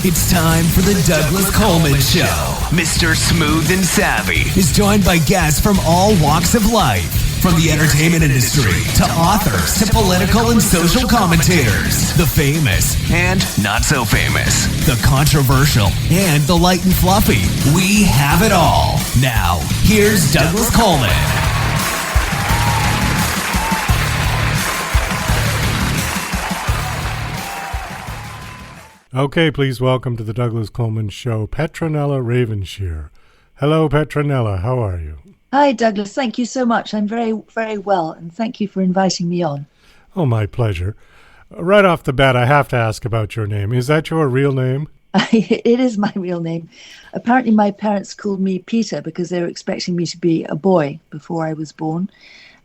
It's time for the Douglas Coleman Show. Mr. Smooth and Savvy is joined by guests from all walks of life, from the entertainment industry to authors to political and social commentators, the famous and not so famous, the controversial and the light and fluffy. We have it all. Now, here's Douglas Coleman. Okay, please welcome to the Douglas Coleman Show, Petronella Ravenshear. Hello, Petronella. How are you? Hi, Douglas. Thank you so much. I'm very, very well, and thank you for inviting me on. Oh, my pleasure. Right off the bat, I have to ask about your name. Is that your real name? It is my real name. Apparently, my parents called me Peter because they were expecting me to be a boy before I was born.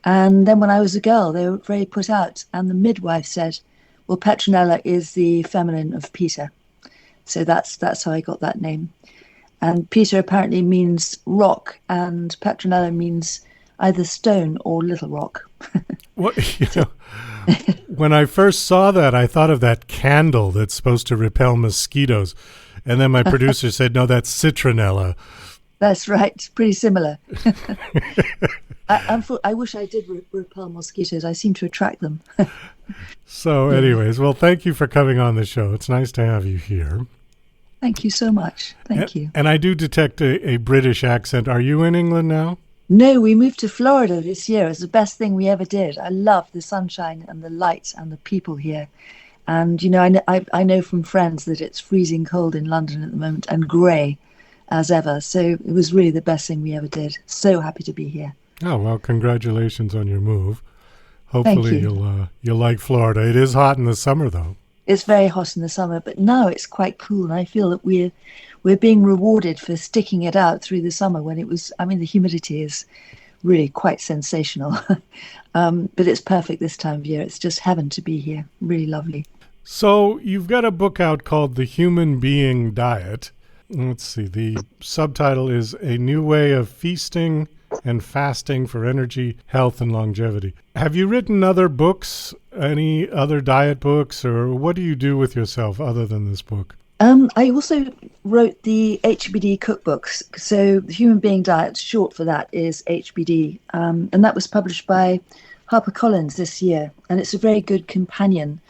And then when I was a girl, they were very put out. And the midwife said, well, Petronella is the feminine of Peter. So that's how I got that name. And Peter apparently means rock, and Petronella means either stone or little rock. What, when I first saw that, I thought of that candle that's supposed to repel mosquitoes. And then my producer said, no, that's citronella. That's right. Pretty similar. I wish I did repel mosquitoes. I seem to attract them. So anyways, well, thank you for coming on the show. It's nice to have you here. Thank you so much. Thank you. And I do detect a British accent. Are you in England now? No, we moved to Florida this year. It's the best thing we ever did. I love the sunshine and the light and the people here. And, you know, I know from friends that it's freezing cold in London at the moment and grey as ever. So it was really the best thing we ever did. So happy to be here. Oh, well, congratulations on your move. Hopefully you'll like Florida. It is hot in the summer, though. It's very hot in the summer, but now it's quite cool. And I feel that we're being rewarded for sticking it out through the summer when it was, I mean, the humidity is really quite sensational. But it's perfect this time of year. It's just heaven to be here. Really lovely. So you've got a book out called The Human Being Diet. Let's see. The subtitle is A New Way of Feasting and Fasting for Energy, Health, and Longevity. Have you written other books, any other diet books, or what do you do with yourself other than this book? I also wrote the HBD cookbooks. So the Human Being Diet, short for that, is HBD. And that was published by HarperCollins this year. And it's a very good companion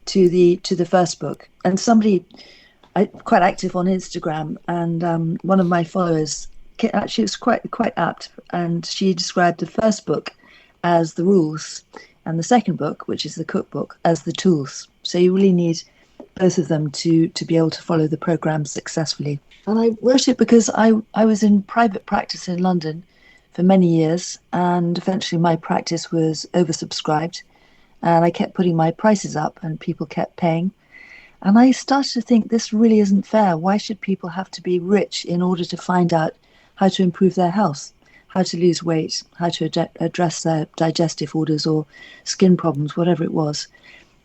to the first book. And I'm quite active on Instagram, and one of my followers, actually was quite apt, and she described the first book as the rules and the second book, which is the cookbook, as the tools. So you really need both of them to be able to follow the program successfully. And I wrote it because I was in private practice in London for many years, and eventually my practice was oversubscribed, and I kept putting my prices up and people kept paying. And I started to think, this really isn't fair. Why should people have to be rich in order to find out how to improve their health, how to lose weight, how to address their digestive orders or skin problems, whatever it was?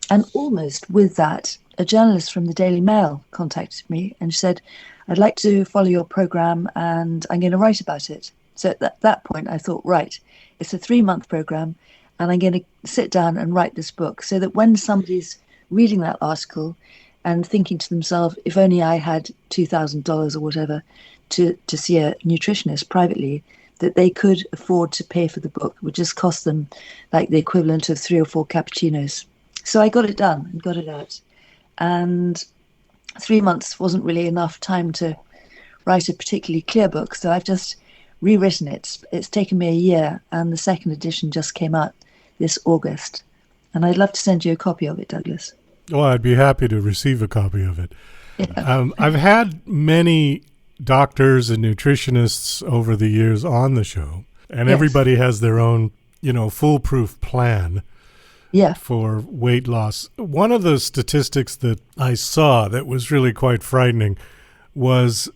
And almost with that, a journalist from the Daily Mail contacted me and said, I'd like to follow your program and I'm going to write about it. So at that point, I thought, right, it's a 3-month program and I'm going to sit down and write this book so that when somebody's reading that article and thinking to themselves, if only I had $2,000 or whatever to see a nutritionist privately, that they could afford to pay for the book. It would just cost them like the equivalent of 3 or 4 cappuccinos. So I got it done and got it out. And 3 months wasn't really enough time to write a particularly clear book. So I've just rewritten it. It's taken me a year, and the second edition just came out this August. And I'd love to send you a copy of it, Douglas. Well, I'd be happy to receive a copy of it. Yeah. I've had many doctors and nutritionists over the years on the show, and Yes. Everybody has their own, foolproof plan for weight loss. One of the statistics that I saw that was really quite frightening was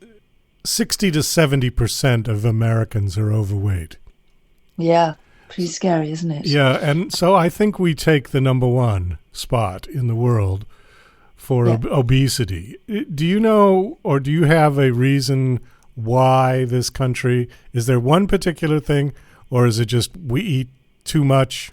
60 to 70% of Americans are overweight. Yeah, pretty scary, isn't it? Yeah, and so I think we take the number 1 spot in the world for obesity. Do you know, or do you have a reason why this country, is there one particular thing, or is it just we eat too much,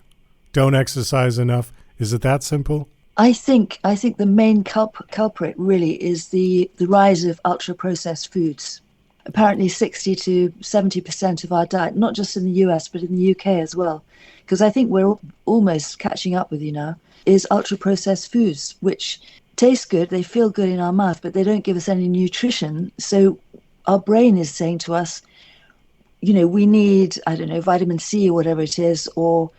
don't exercise enough? Is it that simple? I think the main culprit really is the rise of ultra processed foods. Apparently 60 to 70% of our diet, not just in the US, but in the UK as well, because I think we're almost catching up with you now, is ultra processed foods, which taste good, they feel good in our mouth, but they don't give us any nutrition. So our brain is saying to us, we need, I don't know, vitamin C or whatever it is, or,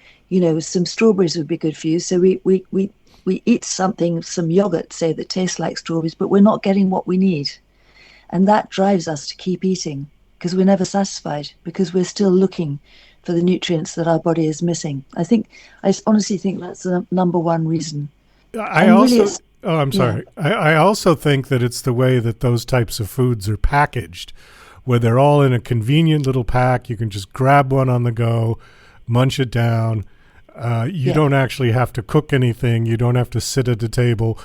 some strawberries would be good for you. So we eat some yogurt, say, that tastes like strawberries, but we're not getting what we need. And that drives us to keep eating because we're never satisfied, because we're still looking for the nutrients that our body is missing. I honestly think that's the number one reason. I'm sorry. Yeah. I also think that it's the way that those types of foods are packaged, where they're all in a convenient little pack. You can just grab one on the go, munch it down. You don't actually have to cook anything. You don't have to sit at a table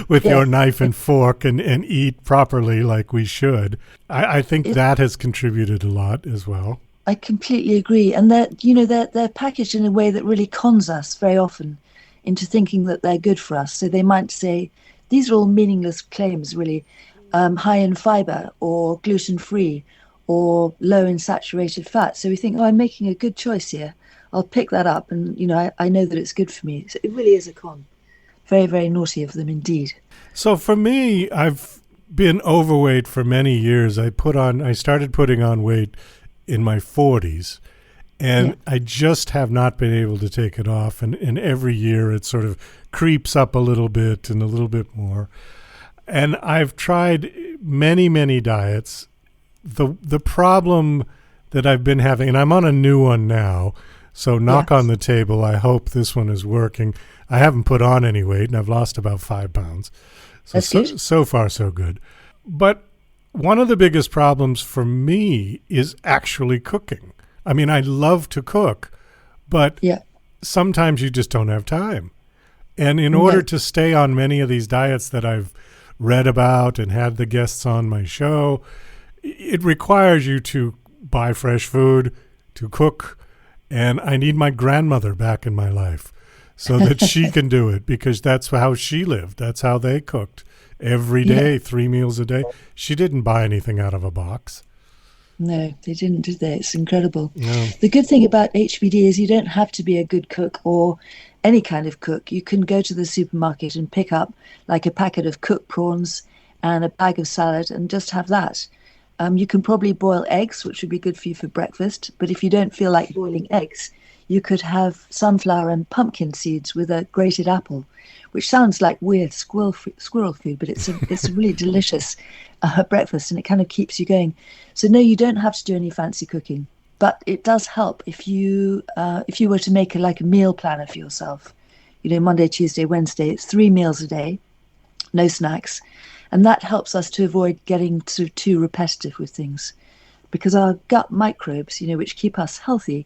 with your knife and fork and eat properly like we should. I think that has contributed a lot as well. I completely agree. And they're packaged in a way that really cons us very often into thinking that they're good for us. So they might say, these are all meaningless claims, really, high in fiber or gluten-free or low in saturated fat. So we think, I'm making a good choice here. I'll pick that up and, I know that it's good for me. So it really is a con. Very, very naughty of them indeed. So for me, I've been overweight for many years. I started putting on weight in my 40s, and I just have not been able to take it off. And every year it sort of creeps up a little bit and a little bit more. And I've tried many, many diets. The problem that I've been having, and I'm on a new one now, so knock on the table, I hope this one is working. I haven't put on any weight, and I've lost about 5 pounds. So far, so good. But one of the biggest problems for me is actually cooking. I mean, I love to cook, but sometimes you just don't have time. And in order to stay on many of these diets that I've read about and had the guests on my show, it requires you to buy fresh food, to cook, and I need my grandmother back in my life so that she can do it, because that's how she lived. That's how they cooked every day, 3 meals a day. She didn't buy anything out of a box. No, they didn't, did they? It's incredible. No. The good thing about HBD is you don't have to be a good cook or any kind of cook. You can go to the supermarket and pick up like a packet of cooked prawns and a bag of salad and just have that. You can probably boil eggs, which would be good for you for breakfast. But if you don't feel like boiling eggs, you could have sunflower and pumpkin seeds with a grated apple, which sounds like weird squirrel food, but it's a really delicious breakfast, and it kind of keeps you going. So no, you don't have to do any fancy cooking, but it does help if you were to make a meal planner for yourself. Monday, Tuesday, Wednesday, it's 3 meals a day, no snacks. And that helps us to avoid getting sort of too repetitive with things, because our gut microbes, which keep us healthy,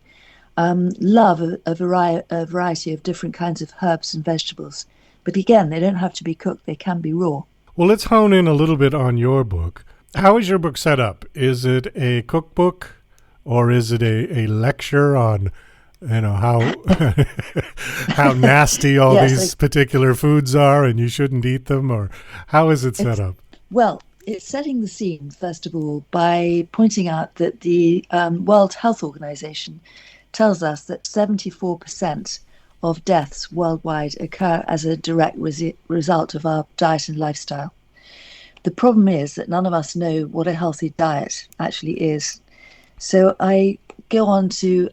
love a variety of different kinds of herbs and vegetables. But again, they don't have to be cooked. They can be raw. Well, let's hone in a little bit on your book. How is your book set up? Is it a cookbook, or is it a lecture on how how nasty all these particular foods are and you shouldn't eat them, or how is it set up? Well, it's setting the scene, first of all, by pointing out that the World Health Organization tells us that 74% of deaths worldwide occur as a direct result of our diet and lifestyle. The problem is that none of us know what a healthy diet actually is. So I go on to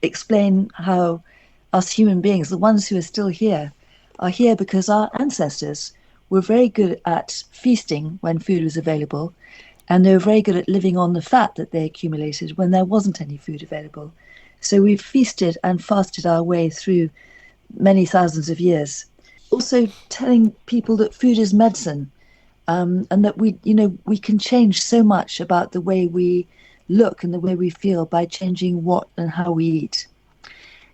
explain how us human beings, the ones who are still here, are here because our ancestors were very good at feasting when food was available, and they were very good at living on the fat that they accumulated when there wasn't any food available. So we've feasted and fasted our way through many thousands of years. Also telling people that food is medicine, and that we can change so much about the way we look and the way we feel by changing what and how we eat.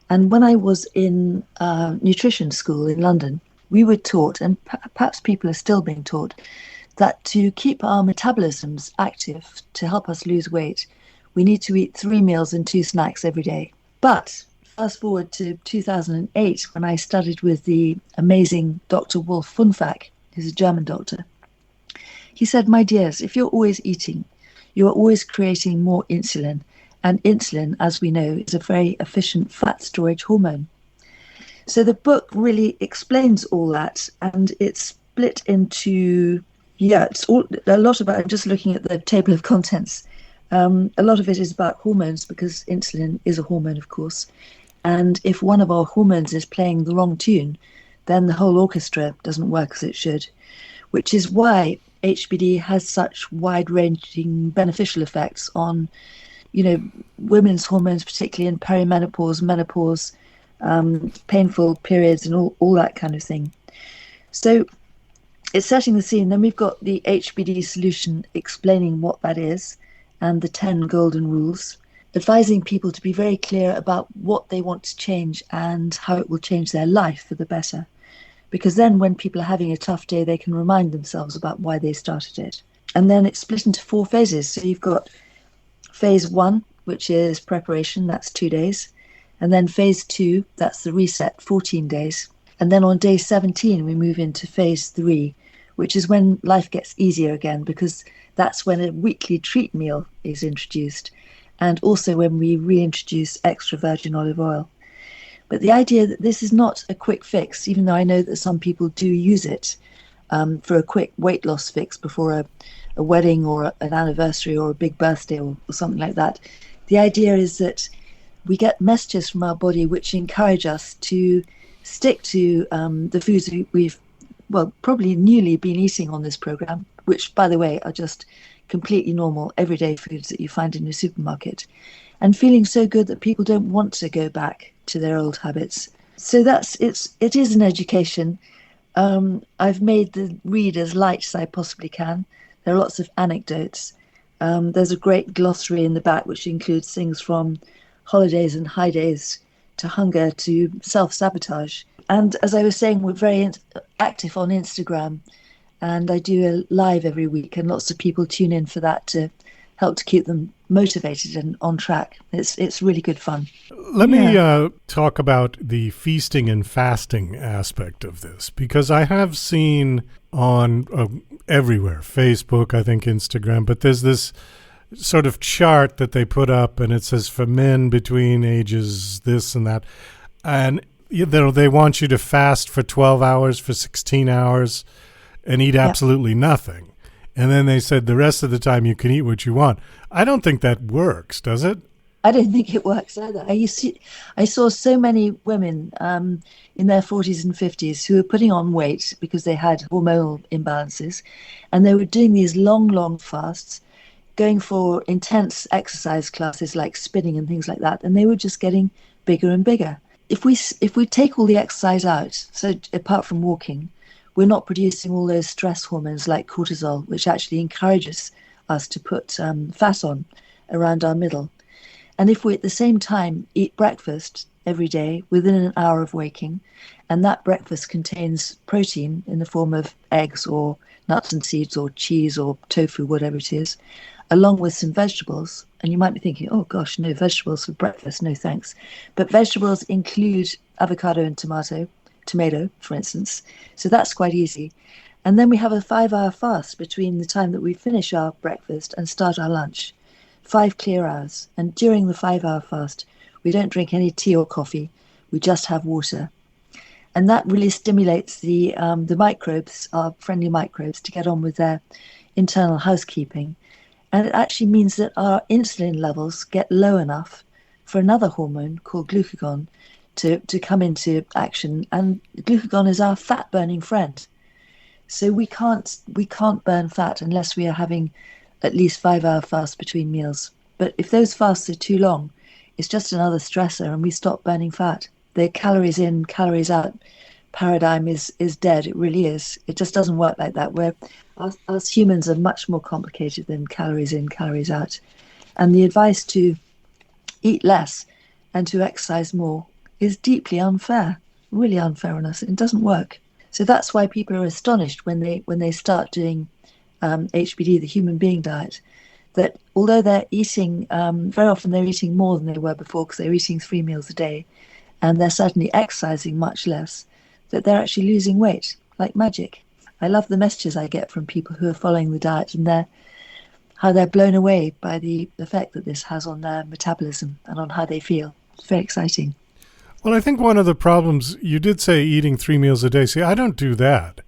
And when I was in nutrition school in London, we were taught, and perhaps people are still being taught, that to keep our metabolisms active, to help us lose weight, we need to eat 3 meals and 2 snacks every day. But fast forward to 2008 when I studied with the amazing Dr. Wolf Funfak, who's a German doctor. He said, my dears, if you're always eating, you're always creating more insulin. And insulin, as we know, is a very efficient fat storage hormone. So the book really explains all that, and it's split into, it's all a lot about, I'm just looking at the table of contents. A lot of it is about hormones, because insulin is a hormone, of course. And if one of our hormones is playing the wrong tune, then the whole orchestra doesn't work as it should, which is why HBD has such wide-ranging beneficial effects on, women's hormones, particularly in perimenopause, menopause, painful periods, and all that kind of thing. So it's setting the scene. Then we've got the HBD solution explaining what that is and the 10 golden rules, advising people to be very clear about what they want to change and how it will change their life for the better. Because then when people are having a tough day, they can remind themselves about why they started it. And then it's split into 4 phases. So you've got phase 1, which is preparation, that's 2 days. And then phase 2, that's the reset, 14 days. And then on day 17, we move into phase 3, which is when life gets easier again, because that's when a weekly treat meal is introduced. And also when we reintroduce extra virgin olive oil. But the idea that this is not a quick fix, even though I know that some people do use it for a quick weight loss fix before a wedding or an anniversary or a big birthday or something like that. The idea is that we get messages from our body which encourage us to stick to the foods we've, probably newly been eating on this program, which, by the way, are just completely normal, everyday foods that you find in your supermarket, and feeling so good that people don't want to go back to their old habits. So it is an education. I've made the read as light as I possibly can. There are lots of anecdotes. There's a great glossary in the back which includes things from holidays and high days to hunger to self-sabotage. And as I was saying, we're very active on Instagram, and I do a live every week, and lots of people tune in for that to help to keep them motivated and on track. It's really good fun. Let me talk about the feasting and fasting aspect of this, because I have seen on everywhere, Facebook, I think Instagram, but there's this sort of chart that they put up, and it says for men between ages this and that, and they want you to fast for 12 hours, for 16 hours, and eat absolutely nothing. And then they said the rest of the time you can eat what you want. I don't think that works, does it? I don't think it works either. I saw so many women in their 40s and 50s who were putting on weight because they had hormonal imbalances, and they were doing these long fasts, going for intense exercise classes like spinning and things like that, and they were just getting bigger and bigger. If we take all the exercise out, so apart from walking, we're not producing all those stress hormones like cortisol, which actually encourages us to put fat on around our middle. And if we at the same time eat breakfast every day within an hour of waking, and that breakfast contains protein in the form of eggs or nuts and seeds or cheese or tofu, whatever it is, along with some vegetables, and you might be thinking, oh gosh, no vegetables for breakfast, no thanks. But vegetables include avocado and tomato, for instance. So that's quite easy. And then we have a 5-hour fast between the time that we finish our breakfast and start our lunch. 5 clear hours. And during the 5-hour fast, we don't drink any tea or coffee. We just have water. And that really stimulates the microbes, our friendly microbes, to get on with their internal housekeeping. And it actually means that our insulin levels get low enough for another hormone called glucagon to come into action. And glucagon is our fat-burning friend. So we can't burn fat unless we are having at least 5-hour fast between meals. But if those fasts are too long, it's just another stressor and we stop burning fat. The calories in, calories out paradigm is dead. It really is. It just doesn't work like that. Us humans are much more complicated than calories in, calories out. And the advice to eat less and to exercise more is deeply unfair, really unfair on us. It doesn't work. So that's why people are astonished when they start doing HBD, the human being diet, that although they're eating, very often they're eating more than they were before because they're eating 3 meals a day, and they're certainly exercising much less, that they're actually losing weight like magic. I love the messages I get from people who are following the diet, and how they're blown away by the effect that this has on their metabolism and on how they feel. It's very exciting. Well, I think one of the problems, you did say eating 3 meals a day. See, I don't do that.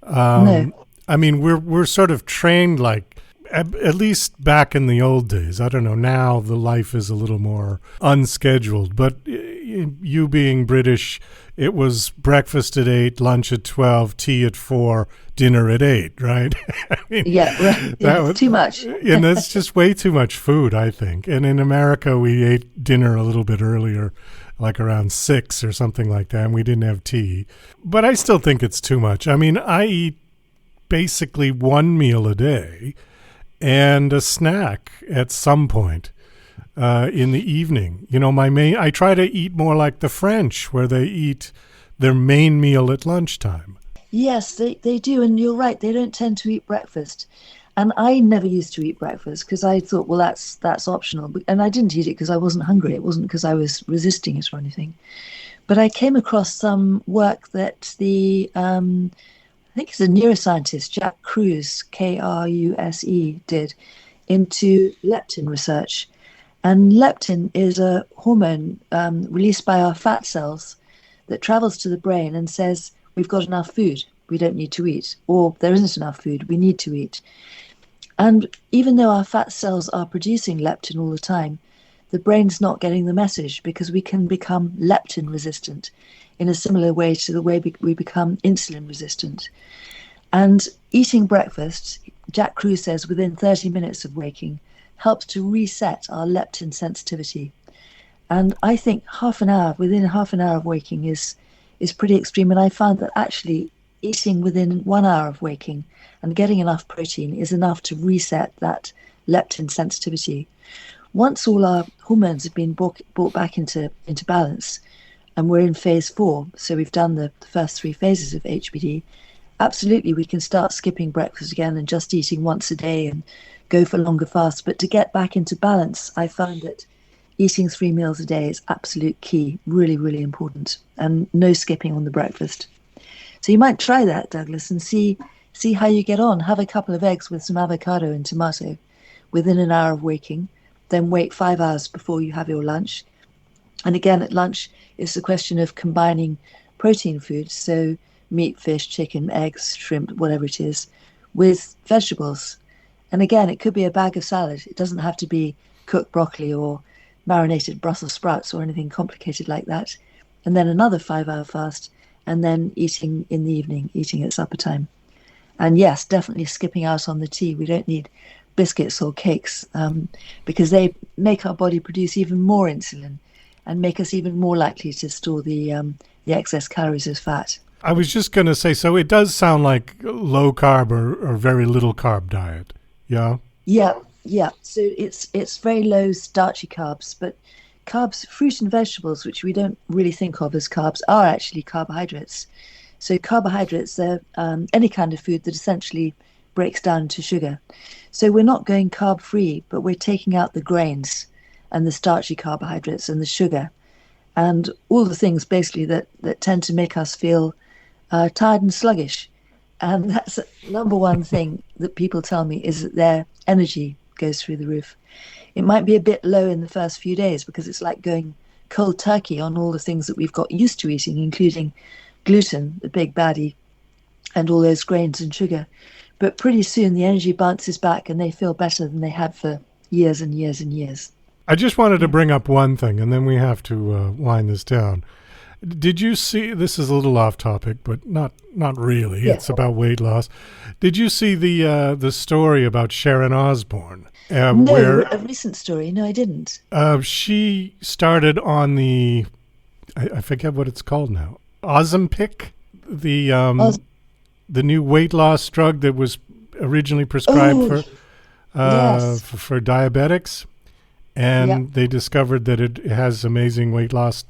No. I mean, we're sort of trained like, at least back in the old days. I don't know. Now the life is a little more unscheduled. But you being British, it was breakfast at 8, lunch at 12, tea at 4, dinner at 8, right? I mean, Yeah, right. that was Too much. And that's just way too much food, I think. And in America, we ate dinner a little bit earlier, like around 6 or something like that, and we didn't have tea. But I still think it's too much. I mean, I eat basically 1 meal a day and a snack at some point in the evening. You know, I try to eat more like the French, where they eat their main meal at lunchtime. Yes, they do, and you're right. They don't tend to eat breakfast. And I never used to eat breakfast because I thought, well, that's optional. And I didn't eat it because I wasn't hungry. It wasn't because I was resisting it or anything. But I came across some work that I think it's a neuroscientist, Jack Kruse, Kruse, did into leptin research. And leptin is a hormone released by our fat cells that travels to the brain and says, we've got enough food, we don't need to eat, or there isn't enough food, we need to eat. And even though our fat cells are producing leptin all the time, the brain's not getting the message, because we can become leptin resistant in a similar way to the way we become insulin resistant. And eating breakfast, Jack Kruse says, within 30 minutes of waking, helps to reset our leptin sensitivity. And I think within half an hour of waking is pretty extreme. And I found that actually eating within 1 hour of waking and getting enough protein is enough to reset that leptin sensitivity. Once all our hormones have been brought back into balance, and we're in phase 4, so we've done the first 3 phases of HBD, absolutely we can start skipping breakfast again and just eating once a day and go for longer fasts. But to get back into balance, I found that eating 3 meals a day is absolute key, really, really important, and no skipping on the breakfast. So you might try that, Douglas, and see how you get on. Have a couple of eggs with some avocado and tomato within an hour of waking, then wait 5 hours before you have your lunch. And again, at lunch, it's a question of combining protein foods, so meat, fish, chicken, eggs, shrimp, whatever it is, with vegetables. And again, it could be a bag of salad. It doesn't have to be cooked broccoli or marinated Brussels sprouts or anything complicated like that. And then another 5-hour fast, and then eating in the evening, eating at supper time. And yes, definitely skipping out on the tea. We don't need biscuits or cakes because they make our body produce even more insulin and make us even more likely to store the excess calories as fat. I was just going to say, so it does sound like low carb or very little carb diet. Yeah? Yeah. So it's very low starchy carbs, but carbs, fruit and vegetables, which we don't really think of as carbs, are actually carbohydrates. So carbohydrates, they're any kind of food that essentially breaks down to sugar. So we're not going carb-free, but we're taking out the grains and the starchy carbohydrates and the sugar and all the things basically that tend to make us feel tired and sluggish. And that's the number one thing that people tell me, is that their energy goes through the roof. It might be a bit low in the first few days because it's like going cold turkey on all the things that we've got used to eating, including gluten, the big baddie, and all those grains and sugar. But pretty soon the energy bounces back and they feel better than they had for years and years and years. I just wanted to bring up one thing, and then we have to wind this down. Did you see, this is a little off topic, but not really. Yeah. It's about weight loss. Did you see the story about Sharon Osborne? No, a recent story. No, I didn't. She started on I forget what it's called now. Ozempic, the new weight loss drug that was originally prescribed for diabetics. And they discovered that it has amazing weight loss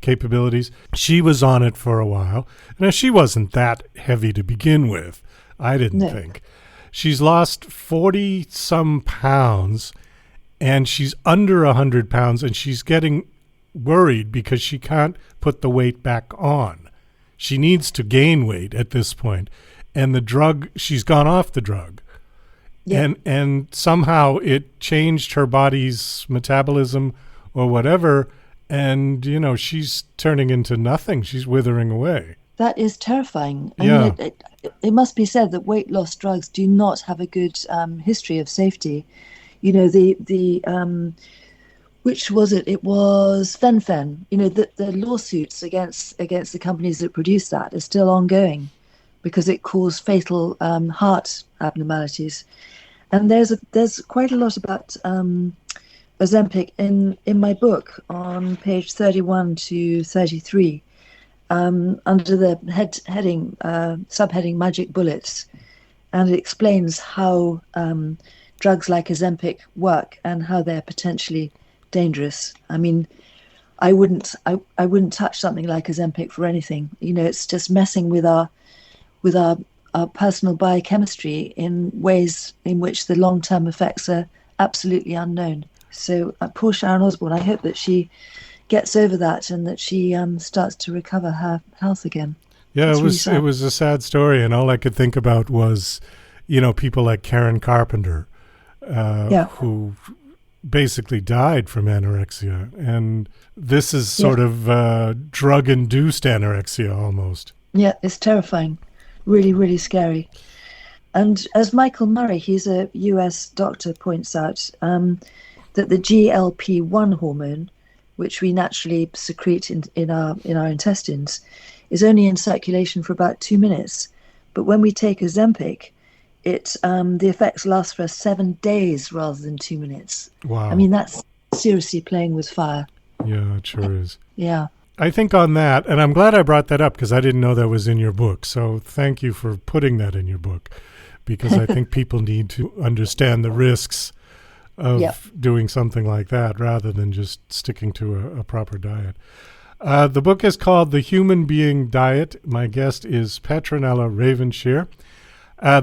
capabilities. She was on it for a while. Now, she wasn't that heavy to begin with, I didn't think. She's lost 40 some pounds, and she's under 100 pounds, and she's getting worried because she can't put the weight back on. She needs to gain weight at this point, and the drug, she's gone off the drug. Yeah. And somehow it changed her body's metabolism or whatever, and she's turning into nothing. She's withering away. That is terrifying. I mean, it must be said that weight loss drugs do not have a good history of safety. Which was it? It was Fen-Phen. The lawsuits against the companies that produce that are still ongoing because it caused fatal heart abnormalities. And there's quite a lot about Ozempic in my book on page 31 to 33. Under the subheading Magic Bullets, and it explains how drugs like Ozempic work and how they're potentially dangerous. I mean, I wouldn't touch something like Ozempic for anything. It's just messing with our personal biochemistry in ways in which the long-term effects are absolutely unknown. So poor Sharon Osborne, I hope that she gets over that and that she starts to recover her health again. Yeah, it was a sad story, and all I could think about was, people like Karen Carpenter, who basically died from anorexia, and this is sort of drug-induced anorexia almost. Yeah, it's terrifying, really, really scary. And as Michael Murray, he's a US doctor, points out, that the GLP-1 hormone, which we naturally secrete in our intestines, is only in circulation for about 2 minutes. But when we take Ozempic, the effects last for 7 days rather than 2 minutes. Wow. I mean, that's seriously playing with fire. Yeah, it sure is. Yeah. I think on that, and I'm glad I brought that up because I didn't know that was in your book. So thank you for putting that in your book, because I think people need to understand the risks of doing something like that rather than just sticking to a proper diet. The book is called The Human Being Diet. My guest is Petronella Ravenshear.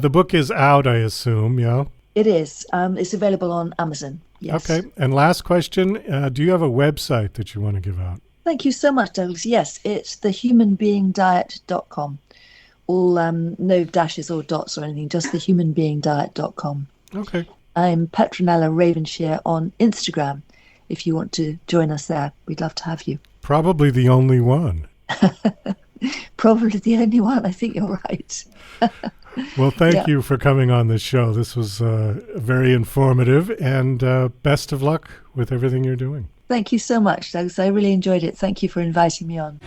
The book is out, I assume, yeah? It is. It's available on Amazon, yes. Okay. And last question, do you have a website that you want to give out? Thank you so much, Douglas. Yes, it's thehumanbeingdiet.com. All no dashes or dots or anything, just thehumanbeingdiet.com. Okay. I'm Petronella Ravenshear on Instagram. If you want to join us there, we'd love to have you. Probably the only one. Probably the only one. I think you're right. Well, thank you for coming on this show. This was very informative, and best of luck with everything you're doing. Thank you so much, Douglas. I really enjoyed it. Thank you for inviting me on.